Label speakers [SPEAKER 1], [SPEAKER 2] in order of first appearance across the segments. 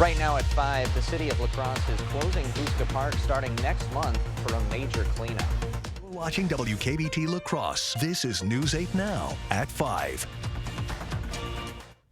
[SPEAKER 1] Right now at 5, the city of La Crosse is closing Houska Park starting next month for a major cleanup.
[SPEAKER 2] We're watching WKBT La Crosse. This is News 8 Now at 5.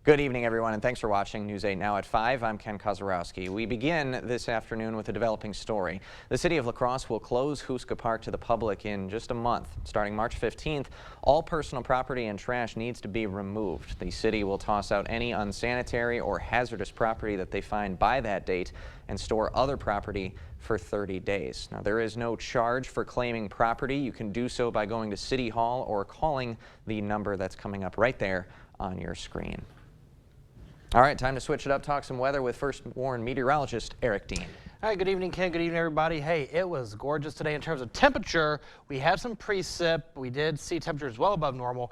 [SPEAKER 1] Good evening, everyone, and thanks for watching News 8 Now at 5. I'm Ken Kozarowski. We begin this afternoon with a developing story. The city of La Crosse will close Houska Park to the public in just a month. Starting March 15th, all personal property and trash needs to be removed. The city will toss out any unsanitary or hazardous property that they find by that date and store other property for 30 days. Now, there is no charge for claiming property. You can do so by going to City Hall or calling the number that's coming up right there on your screen. All right, time to switch it up, talk some weather with First Warn meteorologist Eric Dean.
[SPEAKER 3] All right, good evening, Ken. Good evening, everybody. Hey, it was gorgeous today in terms of temperature. We had some precip. We did see temperatures well above normal.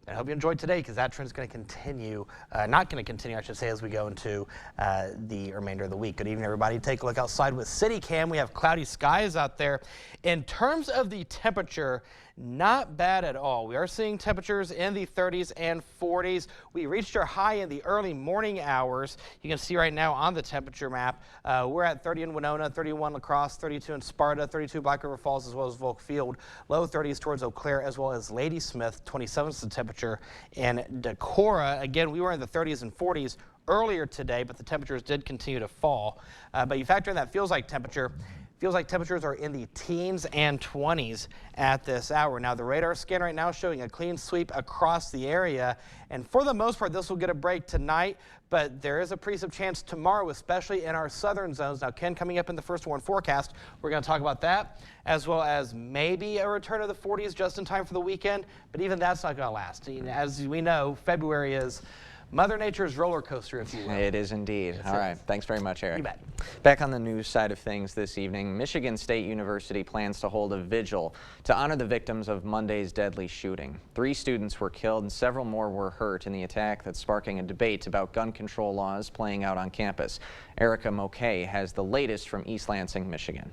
[SPEAKER 3] I hope you enjoyed today because that trend is going to continue, not going to continue, I should say, as we go into the remainder of the week. Good evening, everybody. Take a look outside with CityCam. We have cloudy skies out there. In terms of the temperature, not bad at all. We are seeing temperatures in the 30s and 40s. We reached our high in the early morning hours. You can see right now on the temperature map, we're at 30 in Winona, 31 La Crosse, 32 in Sparta, 32 Black River Falls, as well as Volk Field. Low 30s towards Eau Claire, as well as Ladysmith, 27 is the temperature. And Decorah, again, we were in the 30s and 40s earlier today, but the temperatures did continue to fall. But you factor in that feels like temperatures are in the teens and 20s at this hour. Now, the radar scan right now is showing a clean sweep across the area. And for the most part, this will get a break tonight, but there is a precip chance tomorrow, especially in our southern zones. Now, Ken, coming up in the First Warn forecast, we're going to talk about that, as well as maybe a return to the 40s just in time for the weekend. But even that's not going to last. As we know, February is Mother Nature's roller coaster, if you will.
[SPEAKER 1] It is indeed. All right. Thanks very much, Eric.
[SPEAKER 3] You bet.
[SPEAKER 1] Back on the news side of things this evening, Michigan State University plans to hold a vigil to honor the victims of Monday's deadly shooting. 3 students were killed and several more were hurt in the attack that's sparking a debate about gun control laws playing out on campus. Erica Mokay has the latest from East Lansing, Michigan.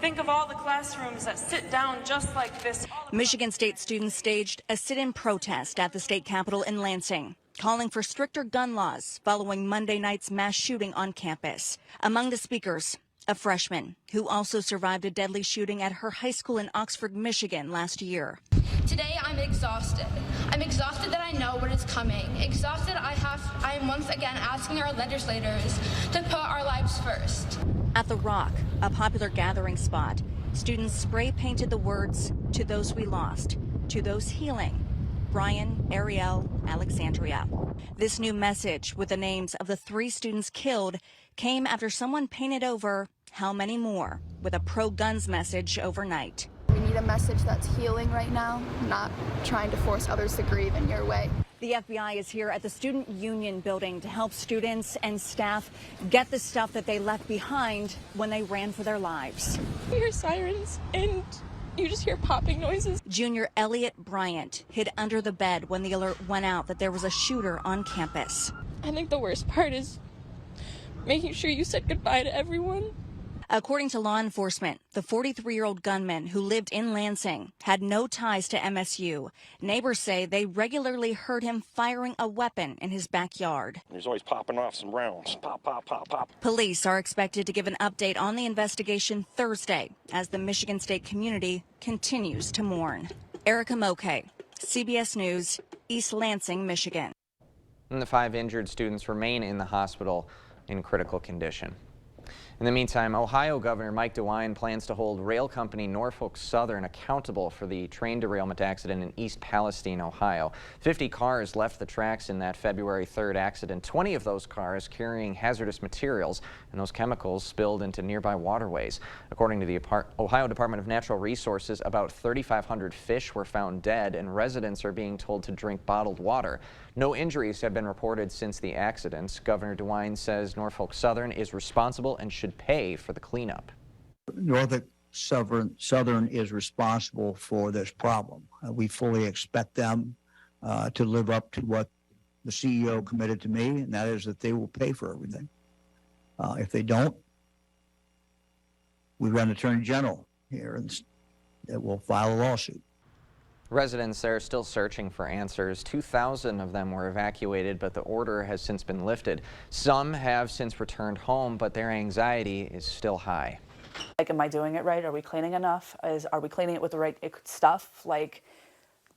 [SPEAKER 4] Think of all the classrooms that sit down just like this.
[SPEAKER 5] Michigan State students staged a sit-in protest at the state capitol in Lansing, calling for stricter gun laws following Monday night's mass shooting on campus. Among the speakers, a freshman who also survived a deadly shooting at her high school in Oxford, Michigan last year.
[SPEAKER 6] Today I'm exhausted. I'm exhausted that I know what is coming. Exhausted I am once again asking our legislators to put our lives first.
[SPEAKER 5] At The Rock, a popular gathering spot, students spray painted the words, "To those we lost, to those healing, Brian, Ariel, Alexandria." This new message with the names of the 3 students killed came after someone painted over "How many more?" with a pro-guns message overnight.
[SPEAKER 7] We need a message that's healing right now, not trying to force others to grieve in your way.
[SPEAKER 5] The FBI is here at the Student Union building to help students and staff get the stuff that they left behind when they ran for their lives.
[SPEAKER 8] You hear sirens and you just hear popping noises.
[SPEAKER 5] Junior Elliot Bryant hid under the bed when the alert went out that there was a shooter on campus.
[SPEAKER 8] I think the worst part is making sure you said goodbye to everyone.
[SPEAKER 5] According to law enforcement, the 43-year-old gunman who lived in Lansing had no ties to MSU. Neighbors say they regularly heard him firing a weapon in his backyard.
[SPEAKER 9] There's always popping off some rounds. Pop, pop, pop, pop.
[SPEAKER 5] Police are expected to give an update on the investigation Thursday as the Michigan State community continues to mourn. Erica Mokay, CBS News, East Lansing, Michigan.
[SPEAKER 1] And the 5 injured students remain in the hospital in critical condition. In the meantime, Ohio Governor Mike DeWine plans to hold rail company Norfolk Southern accountable for the train derailment accident in East Palestine, Ohio. 50 cars left the tracks in that February 3rd accident, 20 of those cars carrying hazardous materials, and those chemicals spilled into nearby waterways. According to the Ohio Department of Natural Resources, about 3,500 fish were found dead, and residents are being told to drink bottled water. No injuries have been reported since the accident. Governor DeWine says Norfolk Southern is responsible and should pay for the cleanup.
[SPEAKER 10] Norfolk Southern is responsible for this problem. We fully expect them to live up to what the CEO committed to me, and that is that they will pay for everything. If they don't, we've got an attorney general here and that will file a lawsuit.
[SPEAKER 1] Residents there are still searching for answers. 2,000 of them were evacuated, but the order has since been lifted. Some have since returned home, but their anxiety is still high.
[SPEAKER 11] Like, am I doing it right? Are we cleaning enough? Are we cleaning it with the right stuff? Like,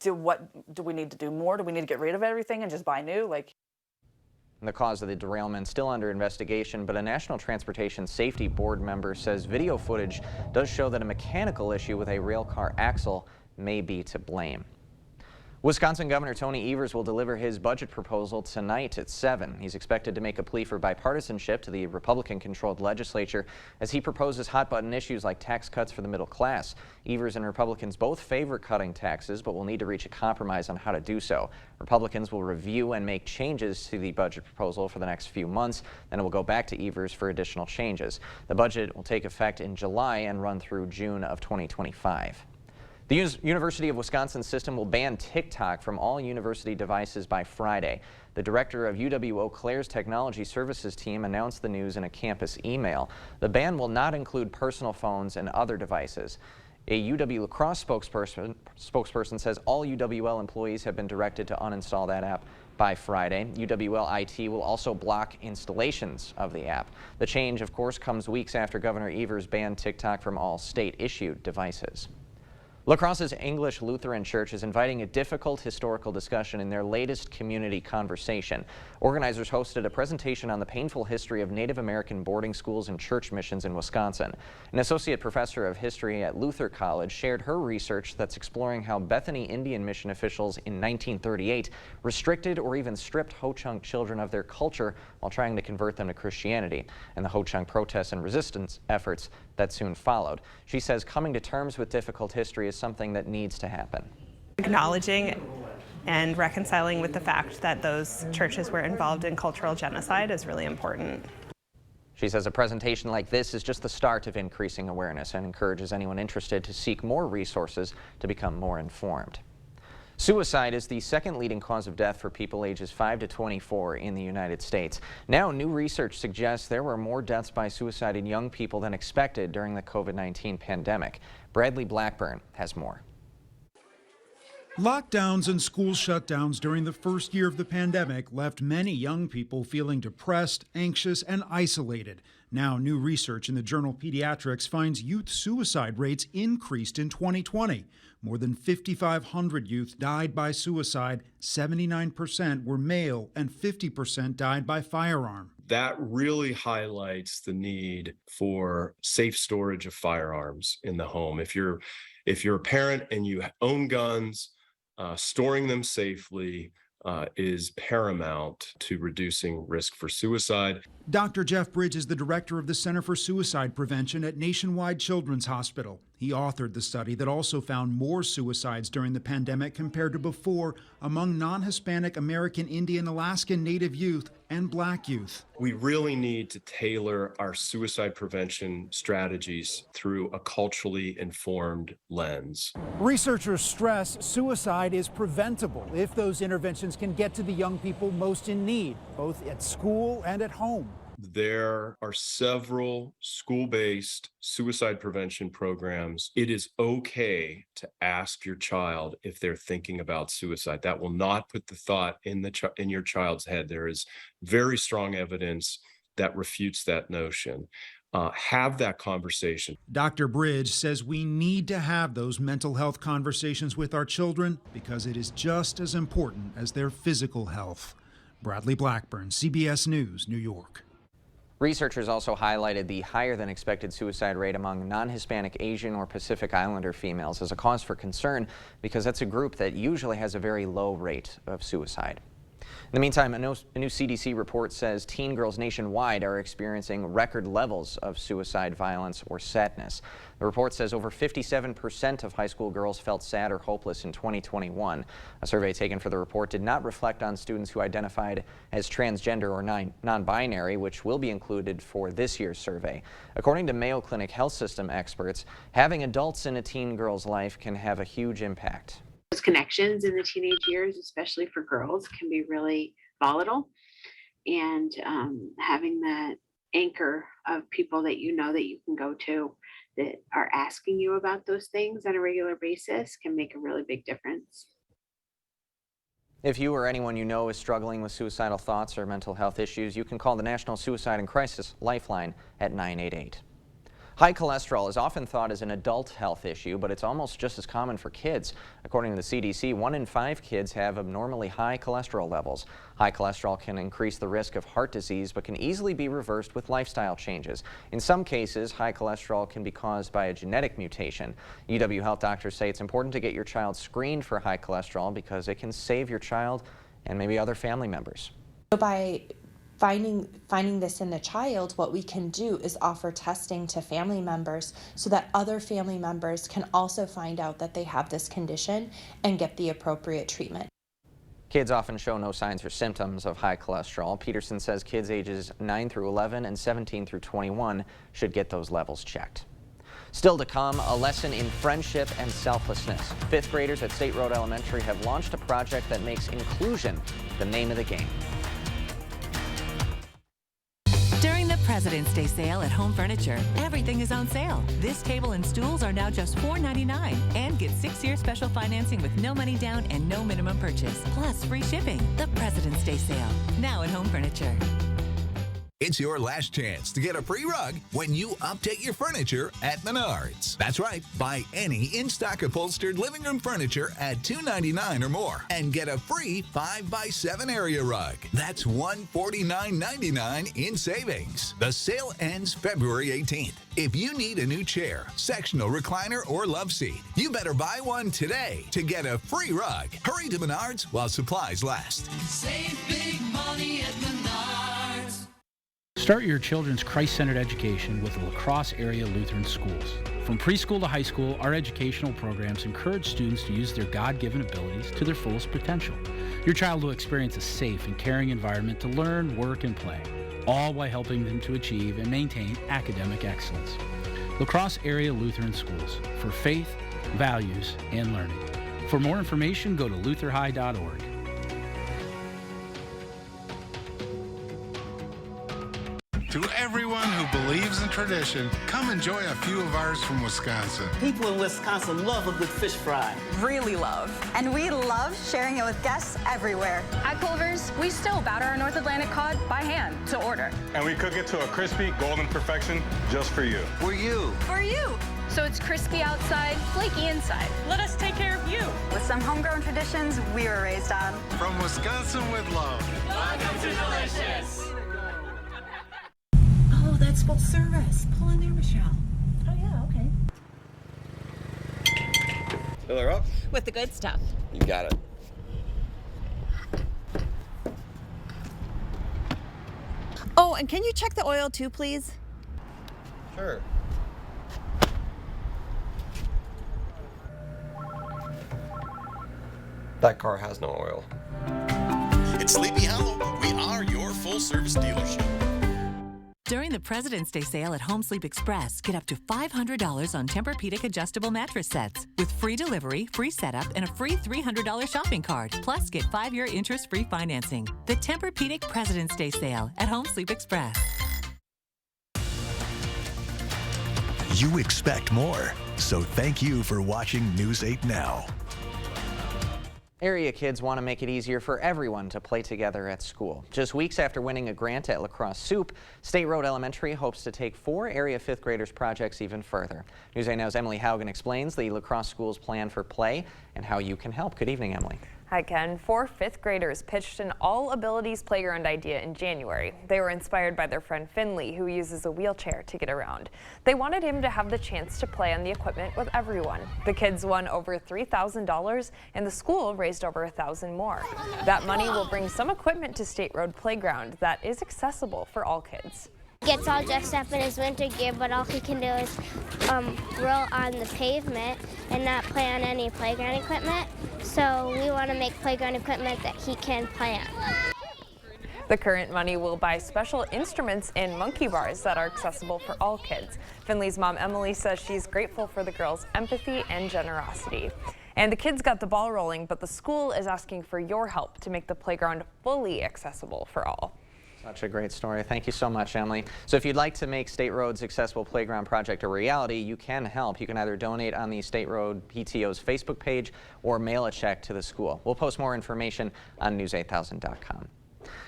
[SPEAKER 11] do we need to do more? Do we need to get rid of everything and just buy new? Like,
[SPEAKER 1] The cause of the derailment still under investigation, but a National Transportation Safety Board member says video footage does show that a mechanical issue with a rail car axle may be to blame. Wisconsin Governor Tony Evers will deliver his budget proposal tonight at 7. He's expected to make a plea for bipartisanship to the Republican-controlled legislature as he proposes hot-button issues like tax cuts for the middle class. Evers and Republicans both favor cutting taxes, but will need to reach a compromise on how to do so. Republicans will review and make changes to the budget proposal for the next few months, then it will go back to Evers for additional changes. The budget will take effect in July and run through June of 2025. The University of Wisconsin system will ban TikTok from all university devices by Friday. The director of UW-Eau Claire's Technology Services team announced the news in a campus email. The ban will not include personal phones and other devices. A UW-La Crosse spokesperson says all UWL employees have been directed to uninstall that app by Friday. UWL IT will also block installations of the app. The change, of course, comes weeks after Governor Evers banned TikTok from all state-issued devices. La Crosse's English Lutheran Church is inviting a difficult historical discussion in their latest community conversation. Organizers hosted a presentation on the painful history of Native American boarding schools and church missions in Wisconsin. An associate professor of history at Luther College shared her research that's exploring how Bethany Indian mission officials in 1938 restricted or even stripped Ho-Chunk children of their culture while trying to convert them to Christianity, and the Ho-Chunk protests and resistance efforts that soon followed. She says coming to terms with difficult history is something that needs to happen.
[SPEAKER 12] Acknowledging and reconciling with the fact that those churches were involved in cultural genocide is really important.
[SPEAKER 1] She says a presentation like this is just the start of increasing awareness and encourages anyone interested to seek more resources to become more informed. Suicide is the second leading cause of death for people ages 5 to 24 in the United States. Now, new research suggests there were more deaths by suicide in young people than expected during the COVID-19 pandemic. Bradley Blackburn has more.
[SPEAKER 13] Lockdowns and school shutdowns during the first year of the pandemic left many young people feeling depressed, anxious, and isolated. Now, new research in the journal Pediatrics finds youth suicide rates increased in 2020. More than 5,500 youth died by suicide. 79% were male, and 50% died by firearm.
[SPEAKER 14] That really highlights the need for safe storage of firearms in the home. If you're a parent and you own guns, storing them safely is paramount to reducing risk for suicide.
[SPEAKER 13] Dr. Jeff Bridge is the director of the Center for Suicide Prevention at Nationwide Children's Hospital. He authored the study that also found more suicides during the pandemic compared to before among non-Hispanic American, Indian, Alaskan Native youth and Black youth.
[SPEAKER 14] We really need to tailor our suicide prevention strategies through a culturally informed lens.
[SPEAKER 15] Researchers stress suicide is preventable if those interventions can get to the young people most in need, both at school and at home.
[SPEAKER 14] There are several school-based suicide prevention programs. It is okay to ask your child if they're thinking about suicide. That will not put the thought in your child's head. There is very strong evidence that refutes that notion. Have that conversation.
[SPEAKER 13] Dr. Bridge says we need to have those mental health conversations with our children because it is just as important as their physical health. Bradley Blackburn, CBS News, New York.
[SPEAKER 1] Researchers also highlighted the higher than expected suicide rate among non-Hispanic, Asian, or Pacific Islander females as a cause for concern because that's a group that usually has a very low rate of suicide. In the meantime, a new CDC report says teen girls nationwide are experiencing record levels of suicide, violence, or sadness. The report says over 57% of high school girls felt sad or hopeless in 2021. A survey taken for the report did not reflect on students who identified as transgender or non-binary, which will be included for this year's survey. According to Mayo Clinic health system experts, having adults in a teen girl's life can have a huge impact.
[SPEAKER 16] Those connections in the teenage years, especially for girls, can be really volatile. And having that anchor of people that you know that you can go to that are asking you about those things on a regular basis can make a really big difference.
[SPEAKER 1] If you or anyone you know is struggling with suicidal thoughts or mental health issues, you can call the National Suicide and Crisis Lifeline at 988. High cholesterol is often thought as an adult health issue, but it's almost just as common for kids. According to the CDC, 1 in 5 kids have abnormally high cholesterol levels. High cholesterol can increase the risk of heart disease, but can easily be reversed with lifestyle changes. In some cases, high cholesterol can be caused by a genetic mutation. UW Health doctors say it's important to get your child screened for high cholesterol because it can save your child and maybe other family members.
[SPEAKER 17] So by finding this in the child, what we can do is offer testing to family members so that other family members can also find out that they have this condition and get the appropriate treatment.
[SPEAKER 1] Kids often show no signs or symptoms of high cholesterol. Peterson says kids ages 9 through 11 and 17 through 21 should get those levels checked. Still to come, a lesson in friendship and selflessness. 5th graders at State Road Elementary have launched a project that makes inclusion the name of the game.
[SPEAKER 18] During the President's Day sale at Home Furniture, everything is on sale. This table and stools are now just $4.99 and get 6-year special financing with no money down and no minimum purchase, plus free shipping. The President's Day sale, now at Home Furniture.
[SPEAKER 19] It's your last chance to get a free rug when you update your furniture at Menards. That's right. Buy any in-stock upholstered living room furniture at $2.99 or more and get a free 5x7 area rug. That's $149.99 in savings. The sale ends February 18th. If you need a new chair, sectional recliner, or love seat, you better buy one today to get a free rug. Hurry to Menards while supplies last.
[SPEAKER 20] Save big money at Menards.
[SPEAKER 21] Start your children's Christ-centered education with the La Crosse area Lutheran schools. From preschool to high school, our educational programs encourage students to use their God-given abilities to their fullest potential. Your child will experience a safe and caring environment to learn, work, and play, all while helping them to achieve and maintain academic excellence. La Crosse area Lutheran schools, for faith, values, and learning. For more information, go to lutherhigh.org.
[SPEAKER 22] To everyone who believes in tradition, come enjoy a few of ours from Wisconsin.
[SPEAKER 23] People in Wisconsin love a good fish fry.
[SPEAKER 24] Really love. And we love sharing it with guests everywhere.
[SPEAKER 25] At Culver's, we still batter our North Atlantic cod by hand to order.
[SPEAKER 26] And we cook it to a crispy, golden perfection just for you.
[SPEAKER 23] For you.
[SPEAKER 25] For you. So it's crispy outside, flaky inside. Let us take care of you.
[SPEAKER 24] With some homegrown traditions we were raised on.
[SPEAKER 22] From Wisconsin with love.
[SPEAKER 20] Welcome to Delicious.
[SPEAKER 18] Oh, that's full service. Pull in there, Michelle.
[SPEAKER 24] Oh, yeah, okay.
[SPEAKER 27] Fill her up?
[SPEAKER 24] With the good stuff.
[SPEAKER 27] You got it.
[SPEAKER 24] Oh, and can you check the oil too, please?
[SPEAKER 27] Sure. That car has no oil.
[SPEAKER 28] At Sleepy Hollow, we are your full-service dealership.
[SPEAKER 18] During the President's Day sale at Home Sleep Express, get up to $500 on Tempur-Pedic adjustable mattress sets with free delivery, free setup, and a free $300 shopping cart. Plus, get 5-year interest-free financing. The Tempur-Pedic President's Day sale at Home Sleep Express.
[SPEAKER 2] You expect more, so thank you for watching News 8 Now.
[SPEAKER 1] Area kids want to make it easier for everyone to play together at school. Just weeks after winning a grant at La Crosse Soup, State Road Elementary hopes to take 4 area 5th graders projects even further. News 8 Now's Emily Haugen explains the La Crosse School's plan for play and how you can help. Good evening, Emily.
[SPEAKER 29] Hi, Ken. 4 5th graders pitched an all-abilities playground idea in January. They were inspired by their friend Finley, who uses a wheelchair to get around. They wanted him to have the chance to play on the equipment with everyone. The kids won over $3,000, and the school raised over $1,000 more. That money will bring some equipment to State Road Playground that is accessible for all kids.
[SPEAKER 30] Gets all dressed up in his winter gear, but all he can do is roll on the pavement and not play on any playground equipment. So we want to make playground equipment that he can play on.
[SPEAKER 29] The current money will buy special instruments and monkey bars that are accessible for all kids. Finley's mom, Emily, says she's grateful for the girls' empathy and generosity. And the kids got the ball rolling, but the school is asking for your help to make the playground fully accessible for all.
[SPEAKER 1] Such a great story. Thank you so much, Emily. So if you'd like to make State Road's Accessible Playground project a reality, you can help. You can either donate on the State Road PTO's Facebook page or mail a check to the school. We'll post more information on news8000.com.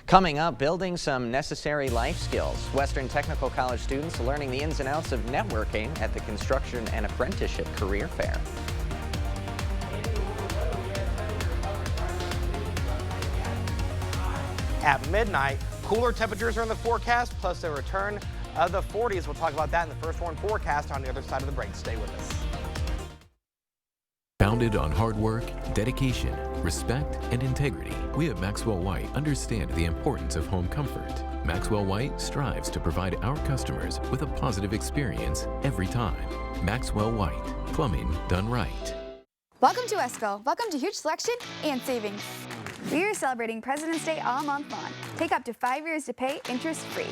[SPEAKER 1] Coming up, building some necessary life skills. Western Technical College students learning the ins and outs of networking at the Construction and Apprenticeship Career Fair.
[SPEAKER 3] At midnight, cooler temperatures are in the forecast, plus a return of the 40s. We'll talk about that in the First Warn forecast on the other side of the break. Stay with us.
[SPEAKER 4] Founded on hard work, dedication, respect, and integrity, we at Maxwell White understand the importance of home comfort. Maxwell White strives to provide our customers with a positive experience every time. Maxwell White, plumbing done right.
[SPEAKER 5] Welcome to Westville. Welcome to huge selection and savings. We are celebrating President's Day all month long. Take up to 5 years to pay interest-free.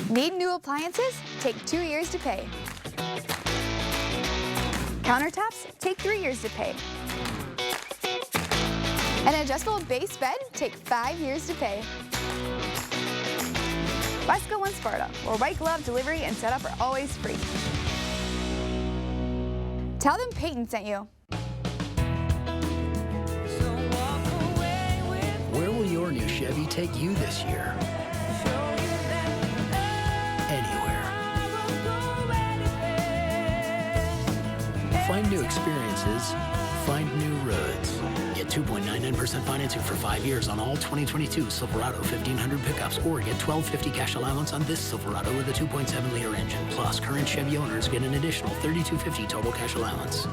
[SPEAKER 5] Need new appliances? Take 2 years to pay. Countertops? Take 3 years to pay. An adjustable base bed? Take 5 years to pay. Wesco One Sparta, where white glove delivery and setup are always free. Tell them Peyton sent you.
[SPEAKER 6] Where will your new Chevy take you this year? Anywhere. Find new experiences, find new roads. Get 2.99% financing for 5 years on all 2022 Silverado 1500 pickups, or get $1,250 cash allowance on this Silverado with a 2.7-liter engine. Plus, current Chevy owners get an additional $3,250 total cash allowance.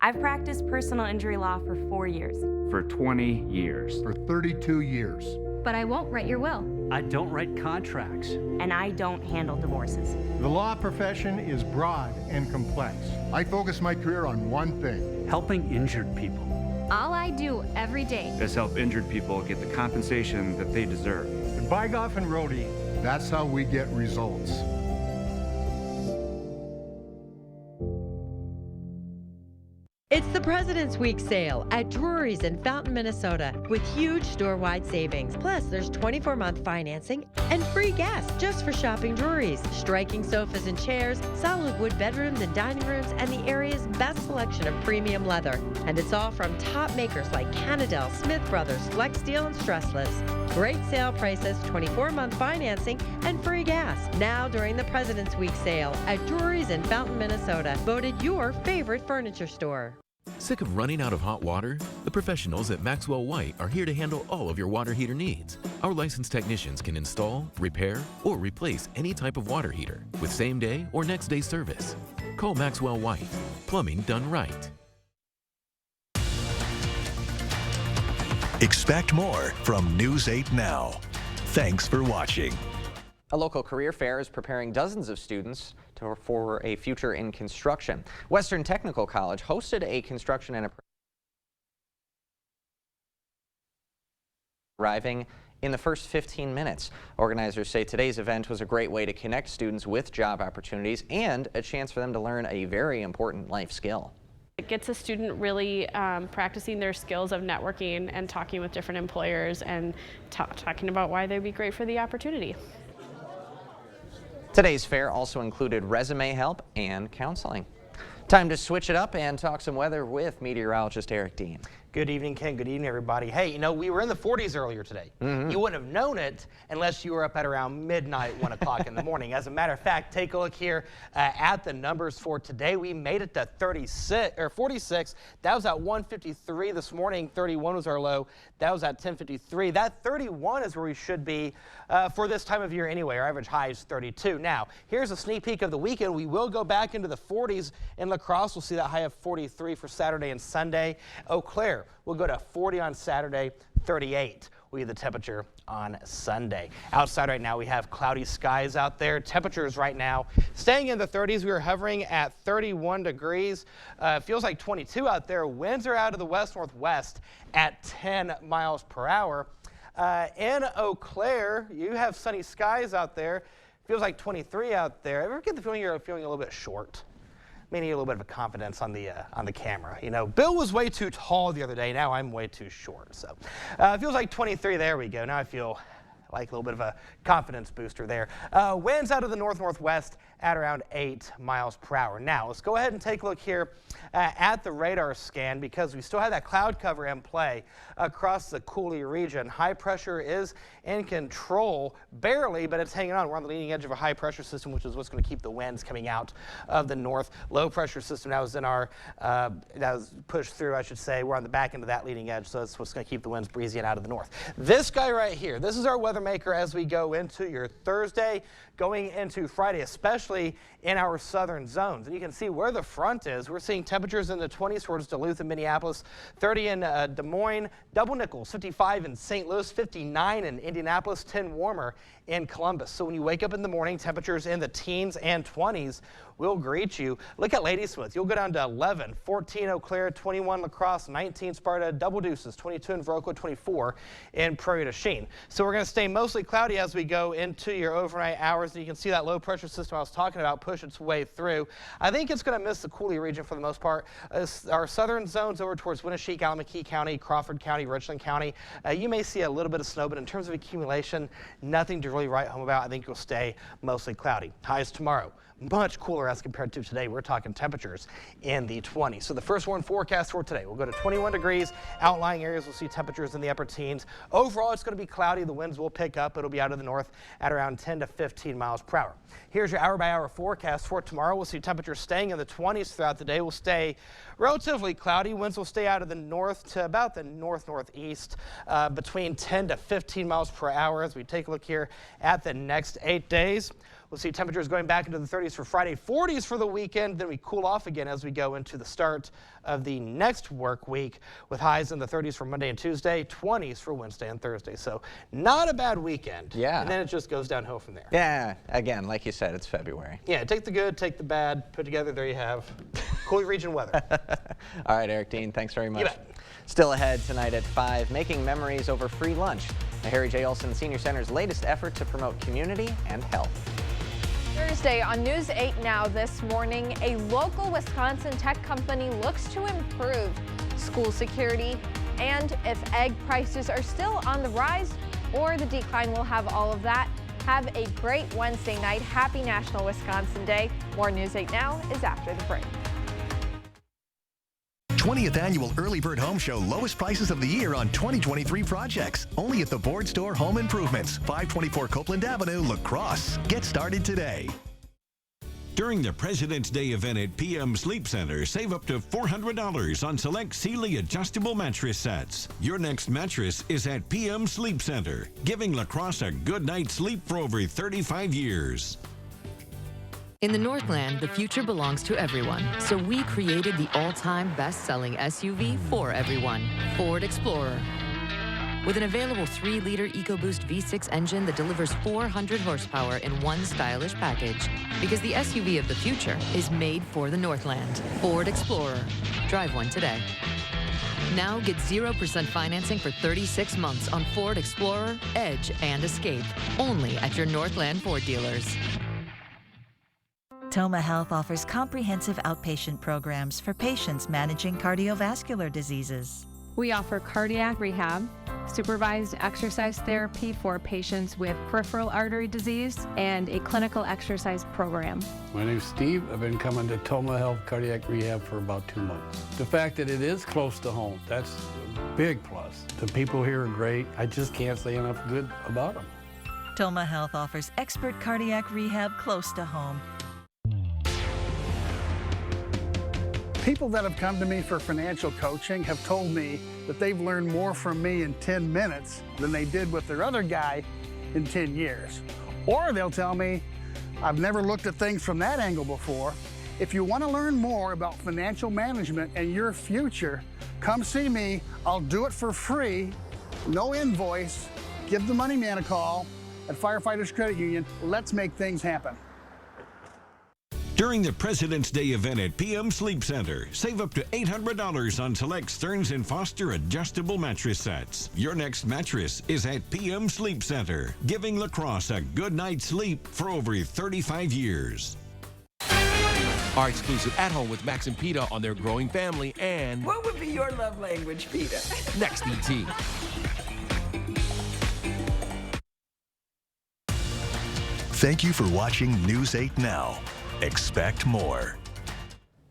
[SPEAKER 7] I've practiced personal injury law for 4 years.
[SPEAKER 8] For 20 years.
[SPEAKER 9] For 32 years.
[SPEAKER 7] But I won't write your will.
[SPEAKER 8] I don't write contracts.
[SPEAKER 7] And I don't handle divorces.
[SPEAKER 9] The law profession is broad and complex. I focus my career on one thing.
[SPEAKER 8] Helping injured people.
[SPEAKER 7] All I do every day
[SPEAKER 8] is help injured people get the compensation that they deserve.
[SPEAKER 9] At Bygoff and Rohde, that's how we get results.
[SPEAKER 10] It's the President's Week sale at Drury's in Fountain, Minnesota, with huge store-wide savings. Plus, there's 24-month financing and free gas just for shopping Drury's. Striking sofas and chairs, solid wood bedrooms and dining rooms, and the area's best selection of premium leather. And it's all from top makers like Canadell, Smith Brothers, Flex Steel, and Stressless. Great sale prices, 24-month financing, and free gas. Now during the President's Week sale at Drury's in Fountain, Minnesota, voted your favorite furniture store.
[SPEAKER 4] Sick of running out of hot water? The professionals at Maxwell White are here to handle all of your water heater needs. Our licensed technicians can install, repair, or replace any type of water heater with same-day or next-day service. Call Maxwell White, plumbing done right.
[SPEAKER 2] Expect more from News 8 Now. Thanks for watching.
[SPEAKER 1] A local career fair is preparing dozens of students for a future in construction. Western Technical College hosted a construction and arriving in the first 15 minutes. Organizers say today's event was a great way to connect students with job opportunities and a chance for them to learn a very important life skill.
[SPEAKER 11] It gets a student really practicing their skills of networking and talking with different employers and talking about why they'd be great for the opportunity.
[SPEAKER 1] Today's fair also included resume help and counseling. Time to switch it up and talk some weather with meteorologist Eric Dean.
[SPEAKER 3] Good evening, Ken. Good evening, everybody. Hey, you know, we were in the 40s earlier today. You wouldn't have known it unless you were up at around midnight, 1 o'clock in the morning. As a matter of fact, take a look here at the numbers for today. We made it to 46. That was at 1:53 this morning. 31 was our low. That was at 10:53. That 31 is where we should be for this time of year anyway. Our average high is 32. Now, here's a sneak peek of the weekend. We will go back into the 40s in La Crosse. We'll see that high of 43 for Saturday and Sunday. Eau Claire will go to 40 on Saturday, 38 will be the temperature on Sunday. Outside right now, we have cloudy skies out there. Temperatures right now staying in the 30s. We are hovering at 31 degrees. Feels like 22 out there. Winds are out of the west-northwest at 10 miles per hour. In Eau Claire, you have sunny skies out there. Feels like 23 out there. Ever get the feeling you're feeling a little bit short? May need a little bit of a confidence on the camera. You know, Bill was way too tall the other day. Now I'm way too short. So it feels like 23. There we go. Now I feel like a little bit of a confidence booster there. Winds out of the north-northwest at around 8 miles per hour. Now, let's go ahead and take a look here at the radar scan because we still have that cloud cover in play across the Cooley region. High pressure is in control, barely, but it's hanging on. We're on the leading edge of a high pressure system, which is what's going to keep the winds coming out of the north. Low pressure system that was in our, that was pushed through, I should say. We're on the back end of that leading edge, so that's what's going to keep the winds breezy and out of the north. This guy right here, this is our weather maker as we go into your Thursday, going into Friday, especially in our southern zones. And you can see where the front is. We're seeing temperatures in the 20s towards Duluth and Minneapolis, 30 in Des Moines, Double Nichols, 55 in St. Louis, 59 in Indianapolis, 10 warmer in Columbus. So when you wake up in the morning, temperatures in the teens and 20s will greet you. Look at Ladysmith. You'll go down to 11, 14 Eau Claire, 21 La Crosse, 19 Sparta, Double Deuces, 22 in Viroqua, 24 in Prairie du Chien. So we're going to stay mostly cloudy as we go into your overnight hours. And you can see that low pressure system I was talking about push its way through. I think it's going to miss the Cooley region for the most part. Our southern zones over towards Winneshiek, Alameda County, Crawford County, Richland County, you may see a little bit of snow, but in terms of accumulation, nothing to really write home about. I think you'll stay mostly cloudy. Highs tomorrow, much cooler as compared to today. We're talking temperatures in the 20s. So the first warn forecast for today, we'll go to 21 degrees. Outlying areas will see temperatures in the upper teens. Overall, it's going to be cloudy. The winds will pick up. It'll be out of the north at around 10 to 15 miles per hour. Here's your hour-by-hour forecast for tomorrow. We'll see temperatures staying in the 20s throughout the day. We'll stay relatively cloudy. Winds will stay out of the north to about the north-northeast, between 10 to 15 miles per hour as we take a look here at the next 8 days. We'll see temperatures going back into the 30s for Friday, 40s for the weekend. Then we cool off again as we go into the start of the next work week with highs in the 30s for Monday and Tuesday, 20s for Wednesday and Thursday. So not a bad weekend.
[SPEAKER 1] Yeah.
[SPEAKER 3] And then it just goes downhill from there.
[SPEAKER 1] Yeah, again, like you said, it's February.
[SPEAKER 3] Yeah, take the good, take the bad, put together, there you have Cooley region weather.
[SPEAKER 1] All right, Eric Dean, thanks very much.
[SPEAKER 3] You bet.
[SPEAKER 1] Still ahead tonight at 5, making memories over free lunch. The Harry J. Olson Senior Center's latest effort to promote community and health.
[SPEAKER 29] Thursday on News 8 Now this morning, a local Wisconsin tech company looks to improve school security and if egg prices are still on the rise or the decline. We'll have all of that. Have a great Wednesday night. Happy National Wisconsin Day. More News 8 Now is after the break.
[SPEAKER 2] 20th Annual Early Bird Home Show. Lowest prices of the year on 2023 projects. Only at the Board Store Home Improvements, 524 Copeland Avenue, La Crosse. Get started today.
[SPEAKER 12] During the President's Day event at PM Sleep Center, save up to $400 on select Sealy adjustable mattress sets. Your next mattress is at PM Sleep Center, giving La Crosse a good night's sleep for over 35 years.
[SPEAKER 13] In the Northland, the future belongs to everyone, so we created the all-time best-selling SUV for everyone, Ford Explorer. With an available 3-liter EcoBoost V6 engine that delivers 400 horsepower in one stylish package. Because the SUV of the future is made for the Northland. Ford Explorer. Drive one today. Now get 0% financing for 36 months on Ford Explorer, Edge, and Escape. Only at your Northland Ford dealers.
[SPEAKER 14] Toma Health offers comprehensive outpatient programs for patients managing cardiovascular diseases.
[SPEAKER 15] We offer cardiac rehab, supervised exercise therapy for patients with peripheral artery disease, and a clinical exercise program.
[SPEAKER 16] My name's Steve. I've been coming to Toma Health Cardiac Rehab for about 2 months. The fact that it is close to home, that's a big plus. The people here are great. I just can't say enough good about them.
[SPEAKER 14] Toma Health offers expert cardiac rehab close to home.
[SPEAKER 17] People that have come to me for financial coaching have told me that they've learned more from me in 10 minutes than they did with their other guy in 10 years. Or they'll tell me, I've never looked at things from that angle before. If you want to learn more about financial management and your future, come see me. I'll do it for free, no invoice. Give the money man a call at Firefighters Credit Union. Let's make things happen.
[SPEAKER 12] During the President's Day event at PM Sleep Center, save up to $800 on select Stearns & Foster adjustable mattress sets. Your next mattress is at PM Sleep Center, giving La Crosse a good night's sleep for over 35 years.
[SPEAKER 19] Our exclusive At Home with Max and Peta on their growing family and...
[SPEAKER 21] What would be your love language, Peta?
[SPEAKER 19] Next, ET.
[SPEAKER 2] Thank you for watching News 8 Now. Expect more.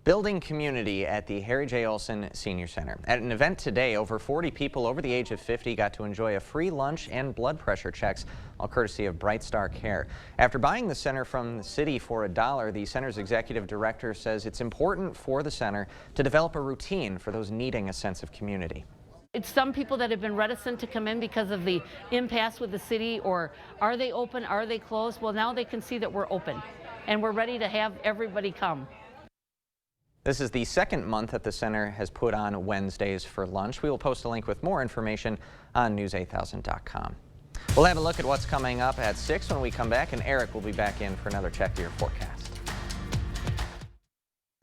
[SPEAKER 1] Building community at the Harry J. Olson Senior Center. At an event today, over 40 people over the age of 50 got to enjoy a free lunch and blood pressure checks, all courtesy of Bright Star Care. After buying the center from the city for $1, the center's executive director says it's important for the center to develop a routine for those needing a sense of community.
[SPEAKER 18] It's some people that have been reticent to come in because of the impasse with the city, or are they open, are they closed? Well, now they can see that we're open and we're ready to have everybody come.
[SPEAKER 1] This is the second month that the center has put on Wednesdays for lunch. We will post a link with more information on news8000.com. We'll have a look at what's coming up at 6 when we come back, and Eric will be back in for another check of your forecast.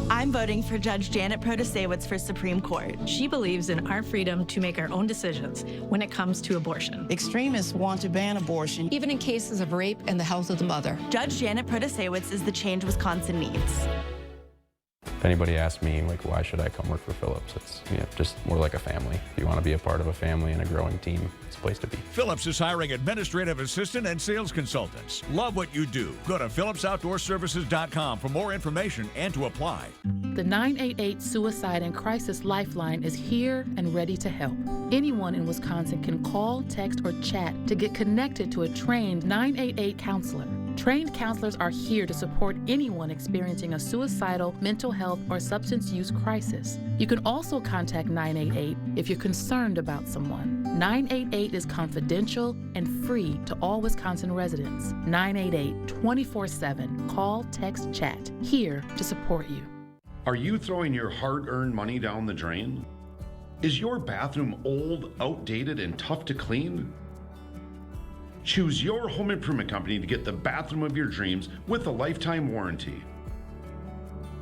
[SPEAKER 20] I'm voting for Judge Janet Protasewicz for Supreme Court.
[SPEAKER 21] She believes in our freedom to make our own decisions when it comes to abortion.
[SPEAKER 22] Extremists want to ban abortion,
[SPEAKER 21] even in cases of rape and the health of the mother.
[SPEAKER 20] Judge Janet Protasewicz is the change Wisconsin needs.
[SPEAKER 23] If anybody asks me, like, why should I come work for Phillips, it's just more like a family. If you want to be a part of a family and a growing team, it's a place to be.
[SPEAKER 24] Phillips is hiring administrative assistant and sales consultants. Love what you do. Go to phillipsoutdoorservices.com for more information and to apply.
[SPEAKER 25] The 988 Suicide and Crisis Lifeline is here and ready to help. Anyone in Wisconsin can call, text, or chat to get connected to a trained 988 counselor. Trained counselors are here to support anyone experiencing a suicidal, mental health, or substance use crisis. You can also contact 988 if you're concerned about someone. 988 is confidential and free to all Wisconsin residents. 988 24/7. Call, text, chat. Here to support you.
[SPEAKER 26] Are you throwing your hard-earned money down the drain? Is your bathroom old, outdated, and tough to clean? Choose your home improvement company to get the bathroom of your dreams with a lifetime warranty.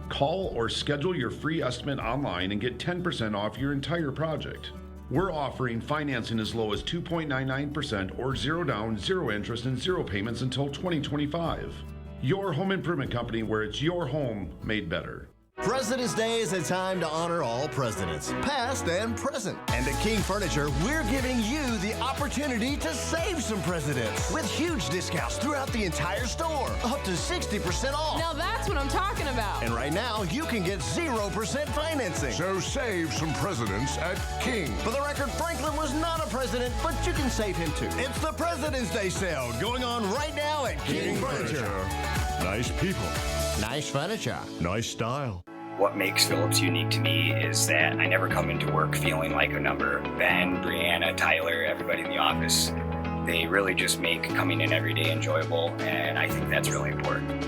[SPEAKER 26] Call or schedule your free estimate online and get 10% off your entire project. We're offering financing as low as 2.99% or 0 down, 0 interest, and 0 payments until 2025. Your home improvement company, where it's your home made better.
[SPEAKER 27] President's Day is a time to honor all presidents, past and present. And at King Furniture, we're giving you the opportunity to save some presidents with huge discounts throughout the entire store, up to 60% off.
[SPEAKER 28] Now that's what I'm talking about.
[SPEAKER 27] And right now, you can get 0% financing.
[SPEAKER 31] So save some presidents at King.
[SPEAKER 27] For the record, Franklin was not a president, but you can save him too. It's the President's Day sale going on right now at King Furniture.
[SPEAKER 31] Nice people.
[SPEAKER 27] Nice furniture.
[SPEAKER 31] Nice style.
[SPEAKER 32] What makes Phillips unique to me is that I never come into work feeling like a number. Ben, Brianna, Tyler, everybody in the office, they really just make coming in every day enjoyable, and I think that's really important.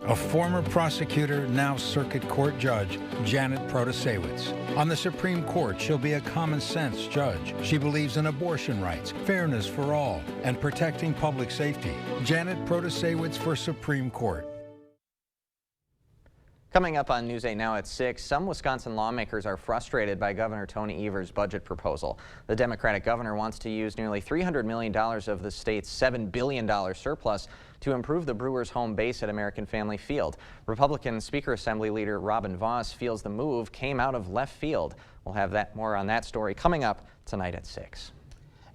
[SPEAKER 33] A former prosecutor, now circuit court judge, Janet Protasewicz. On the Supreme Court, she'll be a common-sense judge. She believes in abortion rights, fairness for all, and protecting public safety. Janet Protasewicz for Supreme Court.
[SPEAKER 1] Coming up on News 8 Now at 6, some Wisconsin lawmakers are frustrated by Governor Tony Evers' budget proposal. The Democratic governor wants to use nearly $300 million of the state's $7 billion surplus to improve the Brewers' home base at American Family Field. Republican Speaker Assembly Leader Robin Vos feels the move came out of left field. We'll have more on that story coming up tonight at 6.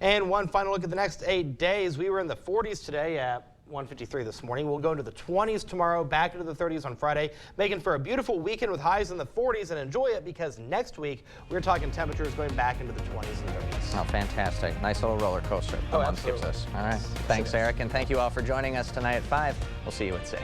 [SPEAKER 3] And one final look at the next 8 days. We were in the 40s today at 153 this morning. We'll go into the 20s tomorrow, back into the 30s on Friday, making for a beautiful weekend with highs in the 40s, and enjoy it because next week we're talking temperatures going back into the 20s and 30s.
[SPEAKER 1] Oh, fantastic. Nice little roller coaster the month gives us. All right. Thanks, Eric, and thank you all for joining us tonight at 5. We'll see you at 6.